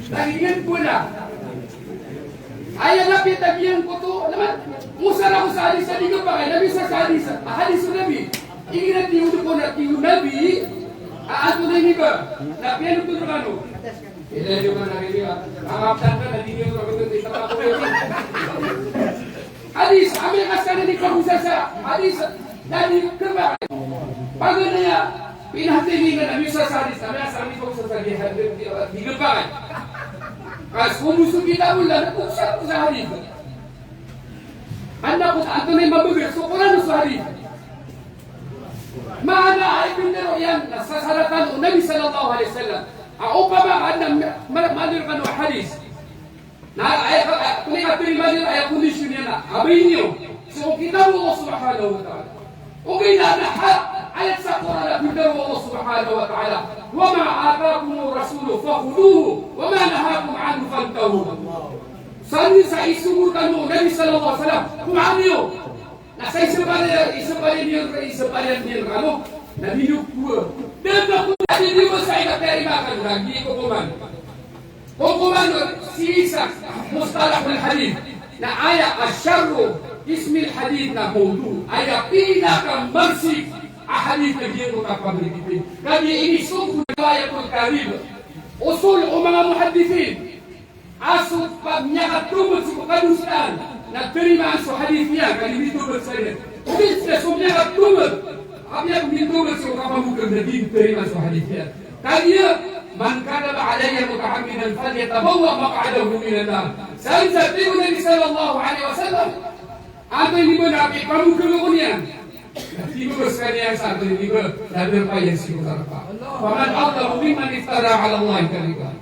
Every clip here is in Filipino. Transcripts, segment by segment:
Tagihan pula. Ayah Nabi tagihan ko to, naman, musara ko sa hadis sa liga pa kaya, Nabi sa hadis Nabi. Ingin natin yung ko na yung Nabi, ato na yung iba, Nabi ano ito na ano? Hindi yung mga narinig, ang aptan ka, nalinig yung mga ito, itapapo yun. Hadis, kami kasana ni Kamusa sa hadis, Nabi kerba. Pagod na niya, pinahatiling na Nabi sa hadis, Nabi asami ko sa liga pa kaya. Kasi kung gusto kita mo lang, nakusap ko sa hadith. Anda ko sa ato na yung mabibig, so kung ano sa hadith. Maana ay pindero yan, nasasalatan o Nabi sallallahu alaihi wasallam. Ako pa ba, anda, madir ka no hadith. Kung ikapili madir, ay kondisyon yan na. Abay niyo, so kita mo ko subhanahu wa ta'ala. Okay na, ayat sa Quran na pindero Allah subhanahu wa ta'ala. وَمَا آتَاكُمُ الرَّسُولُ فَخُذُوهُ وَمَا نَهَاكُمْ عَنْهُ فَانْتَهُوا. Saan sa isubutan mo, Nabi sallallahu alaihi wasallam, kung ano yun? Nasa isa pa rin yun, ano? Nabinuk ko. Dan ako natin mo sa ikaperimakan, lagi ko kuman. Kung kuman, si Isa, mustalah ng hadith, na aya, asyarro, ismil hadith na mawdu, aya pinakamarsik, ahadith na diyan ko kapabritipin. Kami ini sungguh riwayatul karib. Usul o mga muhaddithin. Asal pagnyaka tubod sa kadustaan. Nagterima ang hadith niya. Kali ditubod sa rin. Kung sa sumnyaka tubod. Kami ang ditubod sa kapamukang na diterima sa hadith niya. Kaya, man kadaba alaya mutahaminan falyatabawa maq'adahu minan nar. Saan sa tiyo Nabi sallallahu alaihi wasallam. Ato hindi mo nabi pamukang ko niya. Tiba sekalian satu tiba dan berpayah si utara. Faman Allah mimman iftara ala Allah kalimat.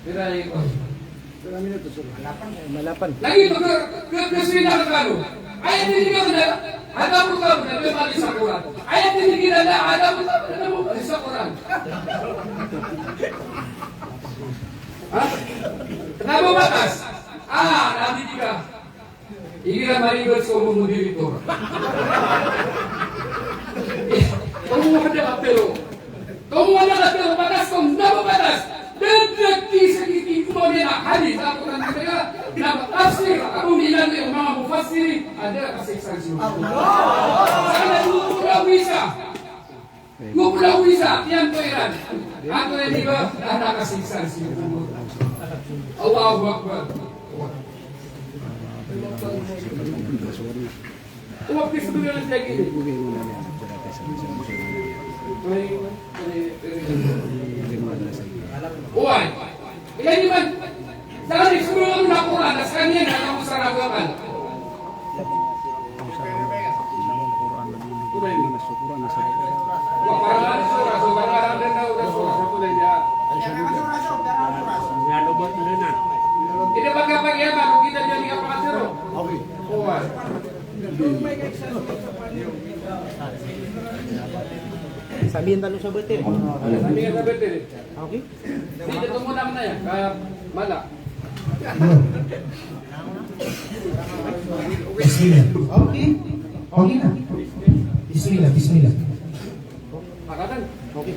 Berapa itu? Berapa minit itu? 8. Lagi itu ke sini nak kalau. Ayat ini kita ada bukan ada bagi sakuran. Ayat ini kita ada bukan ada bagi sakuran. Hah? Kenapa batas? Nanti juga. Ikilah maribad sa umong monitor. Kamu ada kapero. Kamu ada kapero, batas kau, nama batas. Dan kisah kita kemudian hadis aku dan mereka nama tafsir. Aku bilang dengan mga mufassir ada kasih saksi. Sana pulau bisa, tiang toiran. Aku ini juga ada kasih saksi. Allahu Akbar. Waktu sebenarnya lagi. Uai, ini man. Jangan sebelum Al-Quran, sekarang kamu seragaman. Ini pagi-pagi baru kita jadi apa terus? Oke. Uai. Sabihin talo sa betir. Sabihin sa betir. Okay. Hindi ketemu naman na yan. Kaya mala. Bismillah. Okay. Okay na. Bismillah. Makatan. Okay.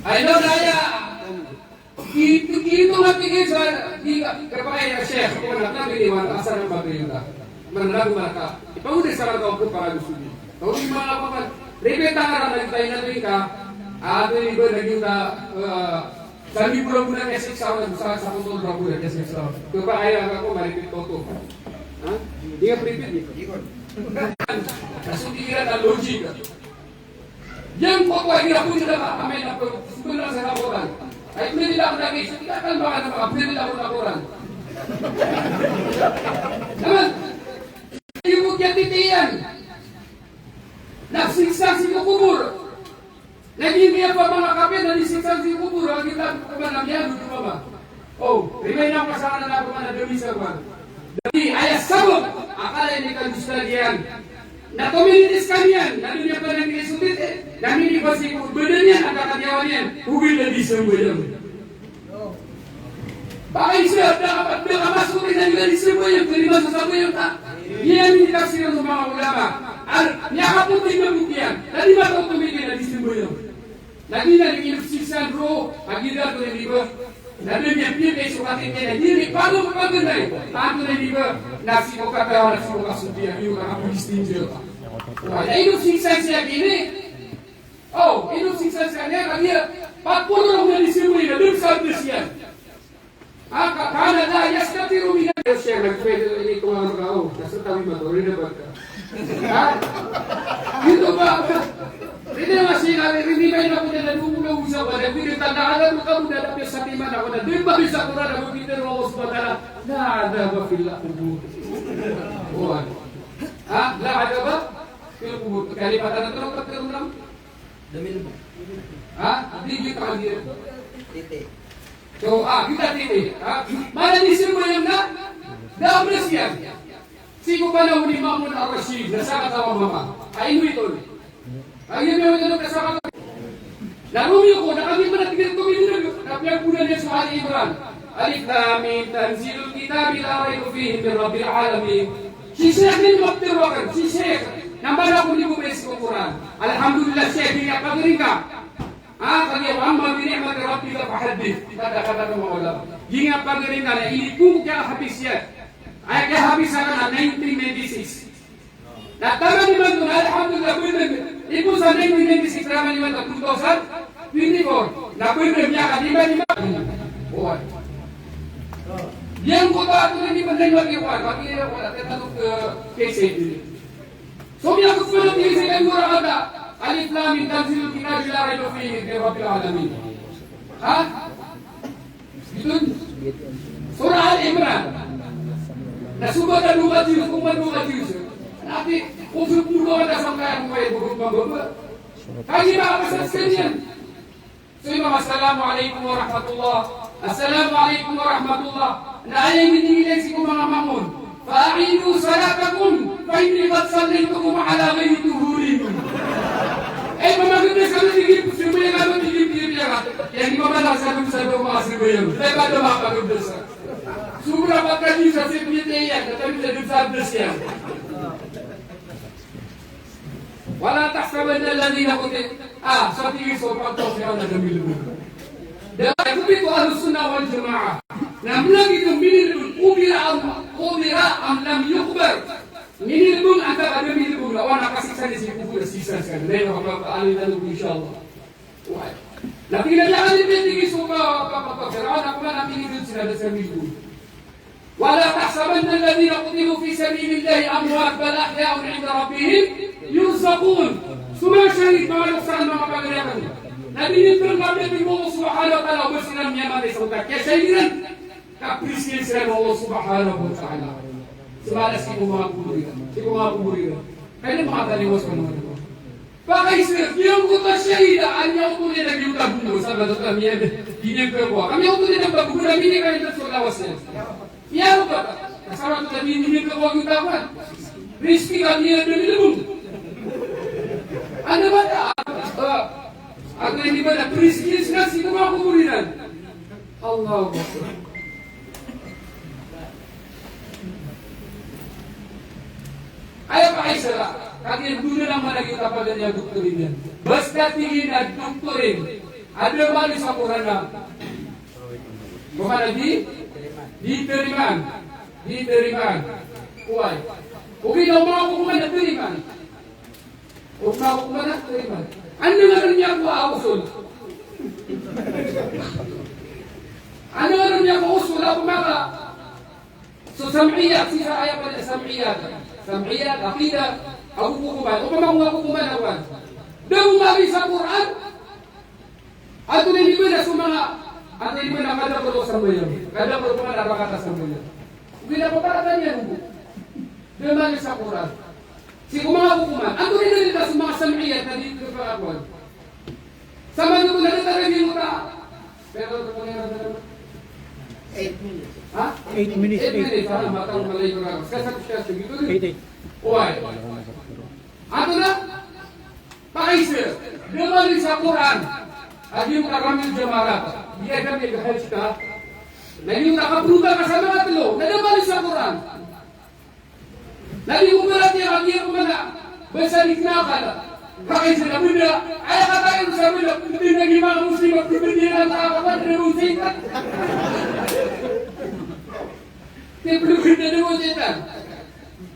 Ay no, Raya. Itu natigil sa kapakaya Sheikh. Kung nagkakiliwan, asal ng pagkilita. Manalago malaka. Ipangunin sa mga ko para gusto niyo. Kung hindi mga kapapan, repeta ka na nagtayin na tuwing ka, ato yung iba naging ka, sabi ko lang muna ng SX sa kontrol ko ng SX sa kung pa kaya ako, maripit ko ito. Ha? Hindi ka pripit dito. Kasuntiran ang logic. Yan po ko ay hirap ko nila kami na sumunod lang sa kapuran. Ay kung nila ako lagi, so tidak akan baka na makapili nila ako kapuran. Naman, yung bukyan titiyan. Nagsiksa si kubur. Naging niya pa mga kapit na nisiksa si kubur. Ang kita kumanamyan, dito ba? Oh, rimay na kasama na ako na dami sa kwan. Dami, ayas sabog. Akala hindi ka gusto lagyan. Na communities kanian, na dunia pa nang isulit eh. Namin ko si badan niyan, ang kakatyawan niyan. Hugil na di sa mbayang. Baka isa, nakamasuri na nila di sa mbayang. Kali masasabayang ka. Yan hindi kasi ng mga ulama. Niya po pinabutihan. Nadi ba ito tumigil na disimbo yun? Nadi na yung inufsisan bro, agida ko na diba? Nadi niya pinay sukatin niya. Hindi, paano maganda eh? Tanto na diba? Nasi ko katawa, nasi ko kasudihan. Yung nakapulis din siya. Wala, inufsisan siya gini. Oh, inufsisan siya niya. Kaya, pagpuno lang na disimbo yun, doon sa siya. Kana la yastatiru min al-shay'a nagpwede ini ko ano ka oh nasa tawi matori na ba ka dito ba hindi naman siya hindi ba ina ko na dumulong sa ba hindi tandaan mo ka muna dapat sa timan ako na din ba bisa Quran na bitin mo sa batala la ada ba fil qubur la ada ba fil qubur kalipatan na to patro lang Damil mo. Hindi ka dia Titi. So, kita titi. Mana disim mo yung na? Dables yan. Siko pa na uli Mamun al-Rashid, nasa katawa mama. Ay, ito. Ay, yun yung ganun kasama. Narumi ko, nakamit mo na tigil tumili na pinagpunan niya sa Ali Imran. Alif Lam tanzilul kitab la rayba fihi min rabbil alamin. Si Sheikh din magtiwakan, si Sheikh. Nambala ko ni ko sa Quran. Alhamdulillah Sheikh niya pagaling ka. Kaya amma bi ni'mati rabbika fahaddith. Kata-kata mawala. Ginga pagalingan na ilikung kaya habis yan. Ay kaya habis na 1996. Natama naman doon, alhamdulillah, ipo sa 1996 naman naman na 2024. Napunod niya ka, di ba? Buwan. Yang kota ito na di ba na mag-iwan? Mag-iwan wala, tatanong kese. So, biya ko na tiyo sa kanyura kata. Alif Lam tanzilul kitab la rayba fihi min rabbil alamin. Ito Surah Al-Imran. Nasubat na lugat yun, kung malugat yun. Nanti, usap mula na sa kaya mo ay buruk mababa. Kaya makapasaskan yan. So, Assalamualaikum warahmatullah. Assalamualaikum warahmatullah. Na ayang hinihilan si mga mamun. Fa'a'idu salatakum fa'inni qad sallaytukum ala ghayri tuhurikum. Pamaganda sa natigip, sumaya nga natigip-tigip yan. Yan di mamalas sa mga sibayan. Kaya ba na makaganda sa? Sumura pagkali sa sipite yan, katabi sa dubsabdas yan. Wala taksaban na lalina kutin. Sa tingin so, pagkakasyaw na gamil mo. Dahil sabi ko, Ahlus-Sunnah wal Jama'ah, na mulang itong minilibun, umira am lam yukbar. Minilibun ang kada minilibun, na wala kasiksan ni si Kufu na sisan sa kanila. Ngayon, makapaalin na nung insyaAllah. Napinalakan ni Bendigis mo kapapagkarawan, ako na napinilibun sila sa minilibun. ولا تحسبن الذين قتلوا في سبيل الله أموات بل أحياء عند ربهم يرزقون ثم شهيد ما يقصد ما قبل Nabi itu ngambil di Allah Subhanahu Wa Taala bersinar menyamar di surga. Kesyairan kaprisian sinar Allah Subhanahu Wa Taala. Sebalas ibu mengakuburi. Kaya mengatakan Allah Subhanahu Wa Taala. Pakai sir, yang kota syaidah hanya untuk dia lagi udah bunuh sahabat kami ada di negeri gua. Kami untuk dia dapat bunuh ini kan itu surga wasnya. Ya Bapak, sahabat kami ini negeri gua kita kan. Rizki kami ada di dalam. Anda baca. Atau yang dimana periskian sinasi itu mau kuburan. Allah Akbar. Ayah Pak Aisyah, kalian dulu nama lagi apa dan yang dokterin. Basta tingin na dokterin. Ada malis sa Quran. Bukan Diteriman. Kuai. Ugi daw mga hukuman na teriman. Hukuman na teriman. Ano nga niya ko ausul? Ano nga niya ko ausul? Ako mga so sam'iyat, sisa ayaw pa niya sam'iyat, aqidah, hukuman. O pa mga hukuman awan. Daw mali sa Quran, ato na hindi na sa mga, ato hindi na kada ko sa bayan. Kada ko mga napakata sa bayan. Hindi na paparatan yan. Daw mali sa Quran. Si mga hukuman, ato rin nila sa mga sam'iyat na dito sa awan. Sama nyo na rin talagang yung ta. Pero ito po nila na 8 minutes. Ha? 8 minutes. 8 minutes. Ano, matang malay ko na. Kasak-kasak. Gitu rin. 8. Uway. Ato na? Paisir. Dumali sa Quran. At yung karamil jamarat. Dia kami kahit ka. Na yung nakapruta ka sa mga talo. Na dumali sa Quran. Nali umarat niya kami yung mga Besar dikenakan. Pakai sudah benda. Ayah katakan saya benda. Benda gimana muslim berbeda apa revolusikan. Dia perlu benda revolusikan.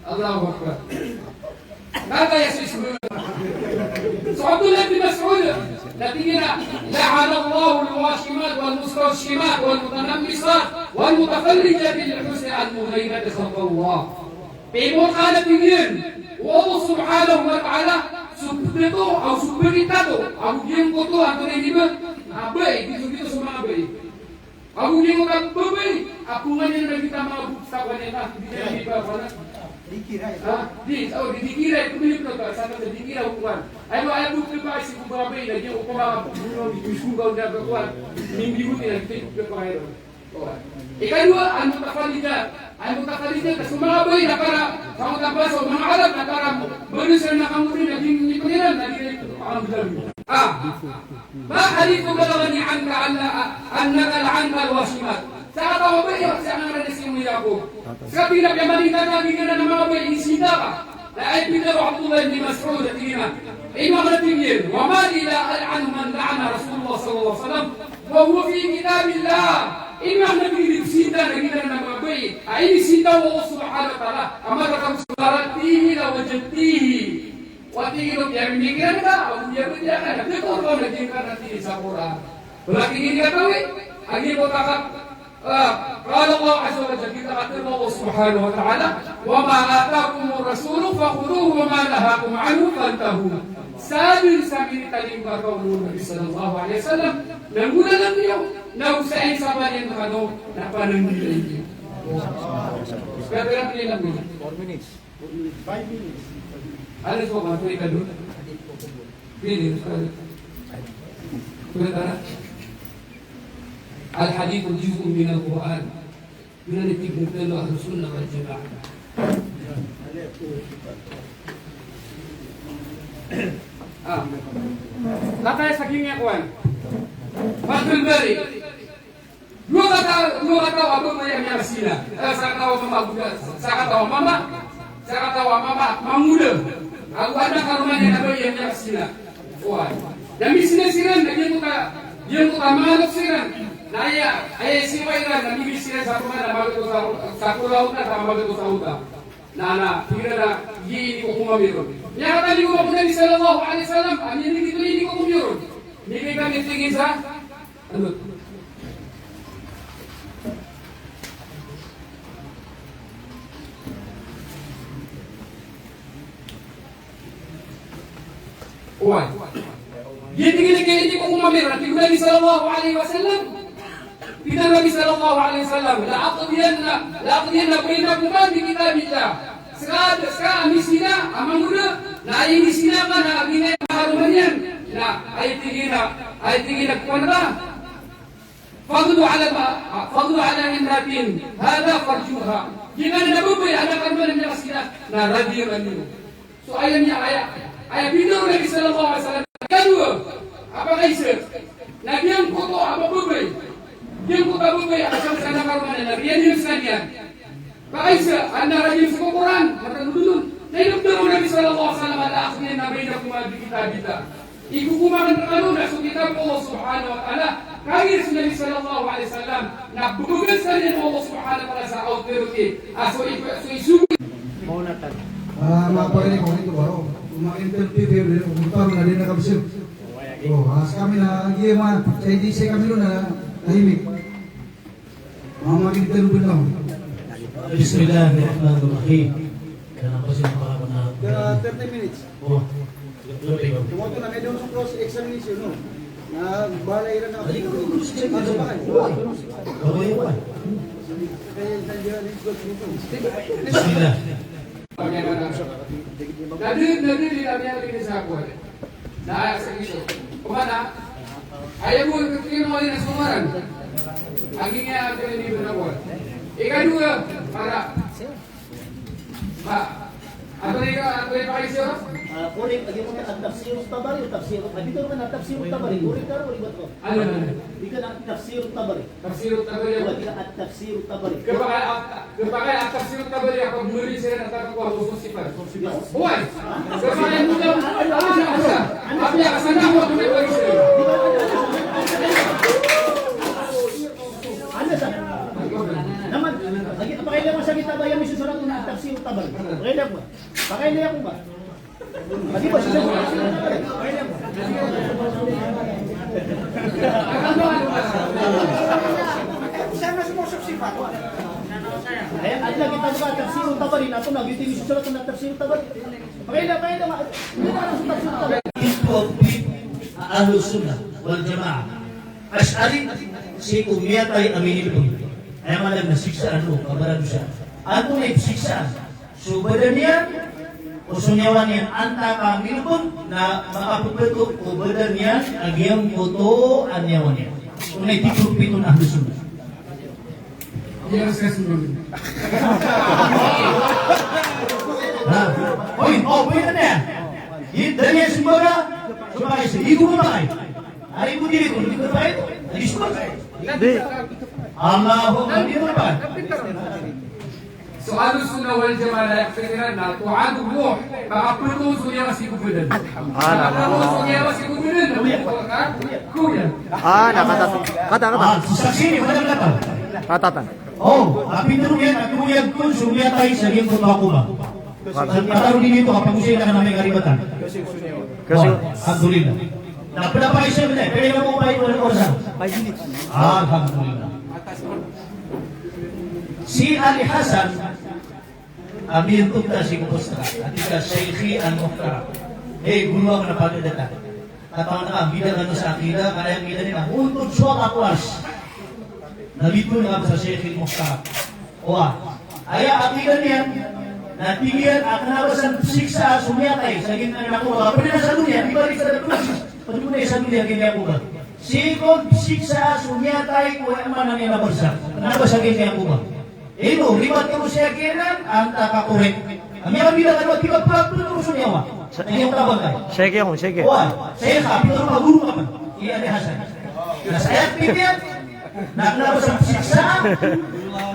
Allahu Akbar. Kata Yesus. Abdullah bin Mas'ud نتيجة لعن الله الواشمات والمستوشمات والمتنمصات والمتفلجة بالحسن المغيبة خلق الله. Bimo kada tingin. Allah Subhanahu wa Ta'ala subito atau subirita to. Aku diam ko to ato ni ba? Abai gitu semua abai. Aku diam ko abai. Aku ngayon na kita mabuksa ko nila di ba wala. Dikira ya. Dikira itu milik to sama dikira hukuman. Ayo bukti ba si kubabai na dia ukuma bunuh di sungai udah berkuat. Minggu ini nanti berkuat. Ikadua al-mutafallijah semua bayi nakara kamu tanpa so mga Arab nakara berusaha na kamu naging ni pangiran naging alhamdulillah. Ma hadithu balagani anka annaka la'anta al-washimat. Sa tawo ba yo sa mga nasimu yako. Sa pinap yamalita na bigyan na mga bayi isida ka. La ay pinaro Abdullah ibn Mas'ud tingina. Imam al-Tingir wa ma ila al'an man la'ana Rasulullah sallallahu alaihi wasallam wa huwa fi kitabillah. Ini yang Nabi disinta lagi dalam nama baik. Ini sinta Allah Subhanahu Wa Taala. Amar kamu sebaratihi la wajatihi. Wati itu biar mikirkan tak, biar berjalan. Tapi kalau lagi karena tidak sapora. Belakang ini kata we, lagi botakan. Kalau Allah Azza wa Jalla kita kata Allah Subhanahu Wa Taala, wa ma atakumur rasulu fakhuduhu wa ma nahakum anhu fantahu. Sabi tadi kata Nabi Sallallahu Alaihi Wasallam. Dan mula lang niyo na usahin sa banyan na kano na pananggilay niyo. Pero pili lang niyo. 4 minutes. 5 minutes. Ano so ba? Pili ka doon? Pili. Pili ka na. Al-hadith juz'un min al-Quran. Binanitib ng Ahlus Sunnah wal Jama'ah. Katanya sakingnya kawan. Fathul Bari. Dua kata apa yang Sina. Saya tahu mama Mamuda. Aku ada karumanya apa yang Sina. Wah. Dan bisnis siran dia muka maluk siran. Nah ya, ayah siwairan dan bisnis satu mana satu lautan sama satu sauta. Nah, kira gini ko kumamiro. Nya kata di Muhammad sallallahu alaihi wasallam, ini ko kumamiro. Ini kami tingin sa ano? Why? Gini ko kumamiro. Nabi sallallahu alaihi wasallam. Kita Nabi sallallahu alaihi wasallam, la aqdiyanna bainakum bi kitabillah. Sekarang misina amanguda na ay misina ka na binay maharumanyan na ay tingina kuwanba fadlu ala imratin hada farjuha gimana nabubay ala karman niya kasina na radiyan niyo. So ayan niya ay binaw Nabi sallallahu alaihi wasallam kadua apa kaisa nabiyan ko to apa bubay dia ko bubay asal sana karman na riyan niyo sakyan Kaisa, anda rajin suku Quran, maka dudun. Naibut Nabi sallallahu alaihi wasallam ala akhirnya bainakum bi kitabillah. Iku kumakan terkanu dah kitab Allah Subhanahu wa Ta'ala. Kagir Nabi sallallahu alaihi wasallam na bukan saja Allah Subhanahu wa Ta'ala sa authority. Aso isu Mau natan. Mapakali ko ito ba? Ma-interview umutar na din na kabisip. Kami na giyama, sa hindi kami na tahimik. Mamakita lang. Bismillahirrahmanirrahim. Kenapa sih There 30 minutes. Oh, Tumoto na medyo sa cross examination no. Na balay ra na. Dali ka cross Ano ba kayo? okay pa. Kaya nandiyan let's go dito. Bismillah. Nadi di dalamnya lagi sa ako. Na sa iso. Kumana? Ayaw mo kino mo na sumaran. Aginya ako ni Bunawal. Ikadua para apa ni pakisyo Kulit lagi mo ang tafsir Tabari, tafsir. Dito naman ang tafsir Tabari. Kulit ka rin ba ko? Ano? Dito ang tafsir Tabari. Tafsir Tabari. Dito ang tafsir Tabari. Kapag ang tafsir Tabari ako muli sila natakuha ko sifat. Buwan. Kapag mo daw ano siya asa? Abi asana mo tumay sila. Ano sa? Naman, lagi pakailan mo sa kita ba yung susulat mo ng tafsir Tabari? Pakailan mo. Pakailan mo ba? Lagi ba siya? Pakailan mo. Sana sumusok si Pak. Ay, at lagi tayo ba tafsir Tabari na ito na yung susulat mo ng tafsir Tabari. Pakailan mo. Hindi na sa tafsir Tabari. Ahlus Sunnah wal Jamaah. Asy'ari si umiyatay aminin pun. Ay malang nasiksaan mo, kabarado siya. Ano na siksaan? So, badan niya, o sunyawan niya, anta kami pun na makapupeto o badan niya, agyang moto anyawan niya. So, na itipupito na Ahlus Sunnah. Yes, yes, Oy, pwede na yan. Dari yang sembaga, supaya ibu memakai. Hari ibu diri pun, ibu baik, lagi semua. Allahumma dia memakai. So Ahlus Sunnah wal Jamaah la yakfiruna na tu'adu ruh makaputuso niya kasi kubulan. Makaputuso niya kasi kubulan. Kuya. Kata. Saksi ini mana dapat? Katatan. Oh, tapi turun yan pun sumia tayo sa iyong kumakuma. Kataroon din ito kapag usay na namin karibatan. Alhamdulillah. Napadapahay siya na pwede na po pa ito ng orasan. Alhamdulillah. Si Ali Hasan amin tukta si Kupusta atika Syekhi al-Muhtara guru ang napadadata katawang na bidang ano sa akida kaya ang ida nila untuk suat akwas nabito na sa Syekhi al-Muhtara aya akida niya na tinggian akan nabasan siksa sumiyatay sa gitna ng nakuha pwede na sa dunia ibalik sa dunia pwede na sa dunia ganyan ko ba sikod siksa sumiyatay kung ang mana niya nabarsa nabasa ganyan ko ba Ino, libat kamu saya kira anta kakurek. Kami akan bilang kan tiba pula terus nyawa. Ini yang tabang kan. Syekh. Wah, saya kami terus guru apa? Iya ada Hasan. Nah saya pikir nak dapat siksa.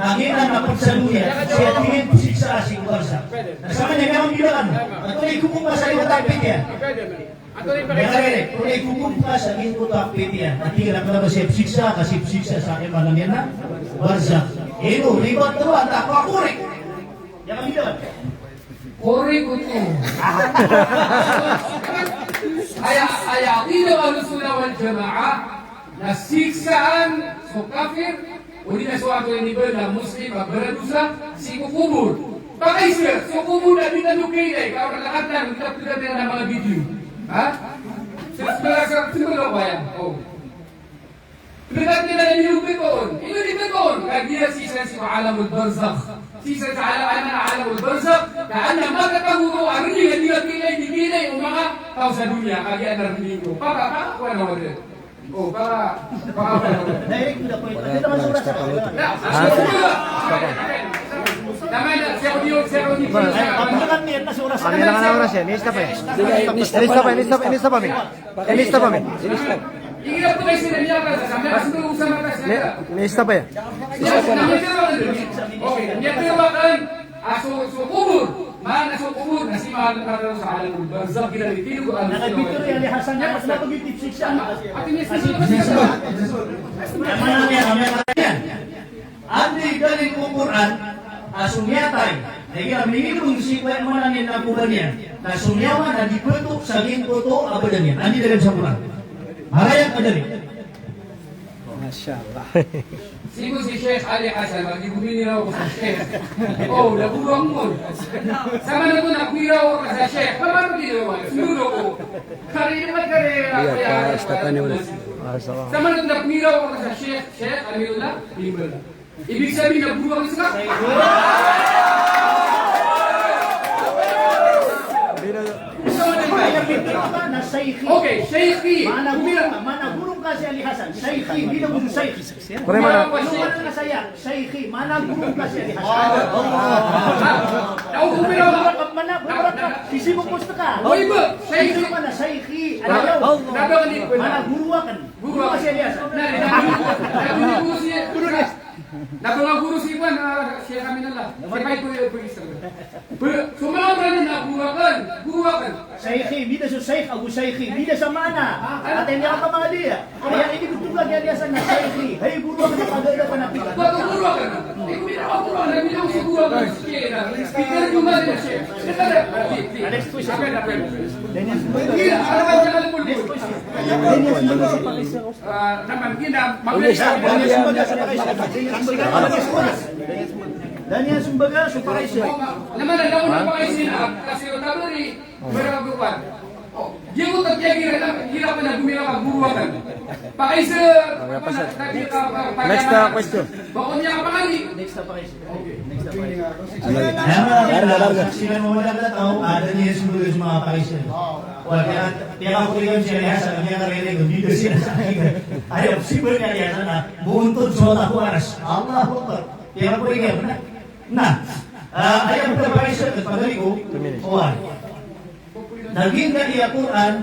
Angin nak periksa dunia. Saya ingin siksa si kuasa. Nah sama yang kami bilang kan. Atau ikut saya tak pikir. Kung ikukum ka sa aking kutakpit yan, at hindi ka na siya siksa, kasi siksa sa akin malam yan na, barzak. Ino, libat ito, at ako akurik. Yan kami doon. Kurik ito. Ay aqida Ahlus Sunnah wal Jamaah na siksaan so kafir, o di na suwato yung nivel na Muslim, magbaradusa, si kukubur. Bakay sir, so kubur na dinanukay na, ikaw nakakatan, kita ng mga video. Ha? Siguro ba yan? Oh. Pinagat nila na yung beton. Ito yung beton. Kaya sisa sa alamul barzakh. Sisa sa alamul barzakh. Kaya na magkataguro ang rin yung digilay o mga tao sa dunia. Kaya narinig ko. Para wala mo rin. Oh, para wala mo rin. Direct to the point. Dito naman surat sa Naman na, siya ko ni Pagkakan niya na surat sa Kami lang ang oras yan. Nista pa yan. Nista pa. Ingin po kayo sila niya kasi kami kasi ito usama ka sila. Nista pa yan. Okay, niyatirawakan aso kubur. Man aso kubur nasi mahal na sa alamul barzakh kinalitiyo ko ang Nakabito yan ni Hasan niya, mas napag-tip siya. At ini sila Mana niya, kami yan. Andi galing Quran, sumiyatay. Lagi kami ini pun sikway mana niya nakuha niya. Na sumyawan na dipetuk sa ginto abadan niya. Andi dalam samuran. Harayak ada rin. Masyaallah. Sigo si Sheikh Ali Hasan, magigubin nila ako sa Sheikh. Oh, naburuang mo. Sama na ko nakwira ako sa Sheikh. Paano ginawa? Sunudo ko. Kari naman kari. Sama na ko nakwira ako sa Sheikh. Sheikh, Amirullah, Limballah. Ibig sabihin, naburuang sila. ka na Shaykhi. Okay, Shaykhi. Managurong ka si Ali Hasan. Shaykhi, hindi na mo Shaykhi. Pare mana? Ano ka saya? Shaykhi, managurong ka si Ali Hasan. Naugumira ka. Managurong ka. Sisi mo gusto ka. Hoy ba? Shaykhi. Hindi ka na Shaykhi. Ayaw. Nabagalit ko na. Managuruwakan. Guru ka si Ali Hasan. Nagungaguro si Iwan, siya kami na lang. Siya ko yung pag-isang. Sumaw ka na, guruwakan. Shaykhi, bida sa Shaykh, Abu Shaykhi, bida sa mana. At hindi ka kamali. Kaya hindi ko tulad yan yan na Shaykhi. Hey, guruwakan na pagdala pa na pita. Bago guruwakan na. Eh, kung pinakaguruwakan, nagbilang si guruwakan. Speaker yung mga na siya. Next question. Hindi, ano ba yung kalapulpul? Naman, hindi na, mabilis Daniel Sumbaga, Suparisya. naman ang naunang pakaisina kasi yung tabari, maragagupan. Yung utak niya, hirapan na gumila ka buruwakan. Pakaisa, Next question. bakon niya ka pakali. Next na Parisya. Next na Parisya. Sila mo wala na tao, ada niya siguro sa mga paisya. Kaya ako tuloy siya niya sa kanya karinig, dito siya sa akin. Ayaw, simple niya niya na, buuntod sa ako aras. Allah Akbar. Kaya ako tuloy na, ayaw ko paisya, at pagaling ko, naging kaya Quran,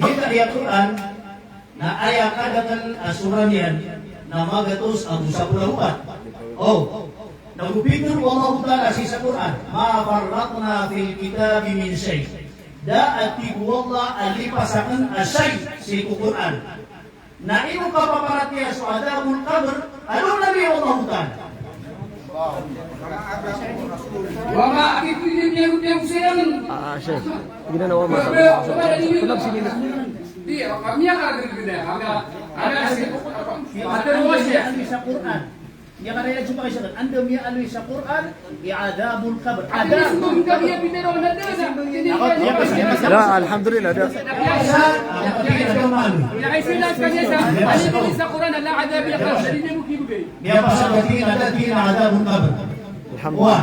gita kaya Quran, na ayaw kadatan asuran yan, na magatos ang sa pulahuan. Nagupitro Allah Ta'ala sa Quran, ma farraqna fil kitabi min shay. Da'ati wallah alipasakan asay sa Quran. Na imo kapaparat niya sa adabul qabr, ano nabi Allah Ta'ala? Wama akitin niya yung silang. Chef. Gina na wama. Tulog sige na. Di, kami ang agad-agad. Aloy sa Quran. Yang karena cuma kisah anda mia aloy sa Quran i'adabul qabr. Ada kami yang pinero na La, alhamdulillah. Ya ay sila kanya sa alin sa Quran la adab ya qabr. Dali mo kibugay. Dia pasal dati na adabul qabr. Alhamdulillah.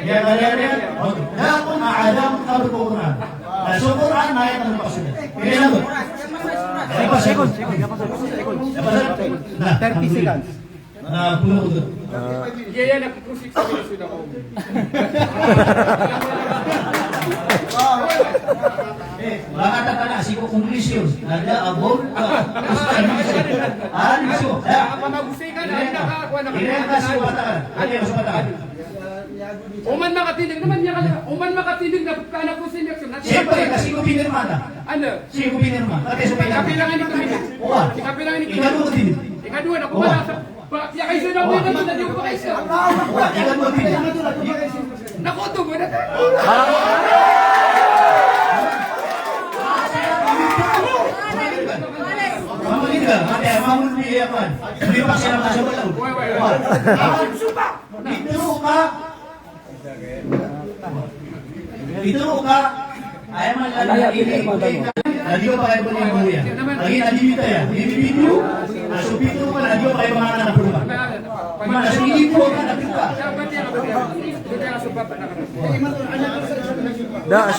Ya kalian la kun adabul qabr Quran. Sa Quran ayat ang maksud. Kaya lang. Apa sekon? Nah, 30 seconds. Puno ko. Iya nag-crucifix sa suda ko. Makata pala si konklusyon. Ada abon. Siyo. Mamagusay ka na nakakuha na. Irenta si Patakan. Ano yung Patakan? Uman makatinig naman niya kaya. Uman makatinig na pagkanak ko sa election. Siyempre, kasi ko pinirma na. Ano? Siya ko pinirma. Kasi sa pinirma. Kapilangan ni Kamila. Kapilangan ni Ikaduha ko din. Ikaduha na kumala sa ya kayo na mo naman na yung kayo. Ikaduha din. Nakoto mo na. Mamagin ka. Mati, mamul niya yaman. Hindi pa siya naman sa balaw. Ituro ka. Ayaw man lang ini. Lagi ko pa kayo pa niya buya. Lagi nadimita yan. Video. So pituro ka. Lagi ko pa kayo mga anak po ba? Mas hindi po ka nakita. Da,